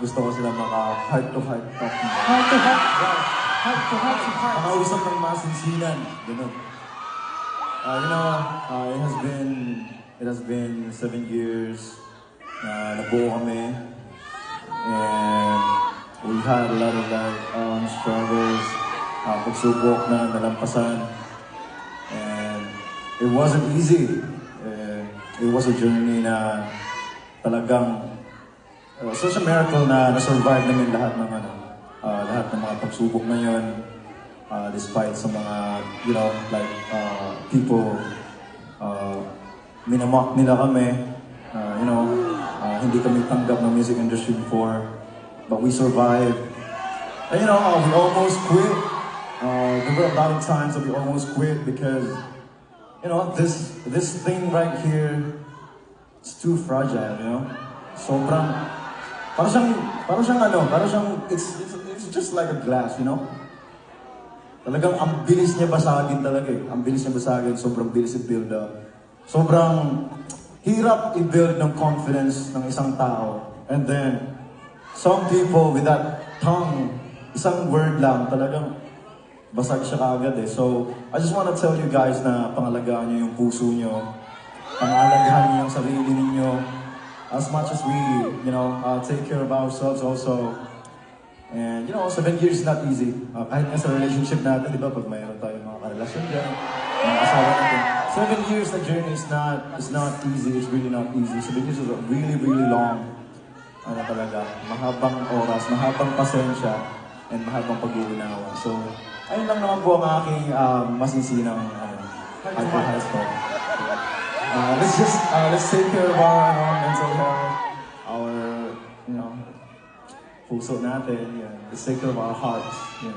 gusto ko sila maka-heart-to-heart talk. Heart to heart. Heart to heart to heart. Makausap ng masinsinan. Ganun. It has been 7 years na nabuo kami. And we had a lot of struggles, pagsubok na nalampasan. And it wasn't easy. It was a journey na talagang such a miracle na na-survive namin lahat ng mga pagsubok na yun. Despite sa mga, people, minamock nila kami, hindi kami tanggap ng music industry before, but we survived. And we almost quit. There were a lot of times that we almost quit because, this thing right here, it's too fragile, Sobrang, it's just like a glass, Talagang ang bilis niya basagin talaga eh. Ang bilis niya basagin, sobrang bilis i-build up. Sobrang hirap i-build ng confidence ng isang tao. And then, some people with that tongue, isang word lang, talagang basag siya kaagad eh. So, I just want to tell you guys na pangalagaan niyo yung puso niyo. Pangalagaan niyo yung sarili ninyo. As much as we, take care of ourselves also. And 7 years is not easy. Kahit nga sa relationship natin, di ba, pag mayroon tayong mga karelasyon dyan, mga asawa natin, 7 years na journey is not easy. It's really not easy. 7 years is a really, really long, talaga, mahabang oras, mahabang pasensya, and mahabang pag-uunawa. So, ayun lang naman po ang aking masinsinang advice po. Let's take care of our mental health, our, puso natin, yeah. Let's take care of our hearts, yeah.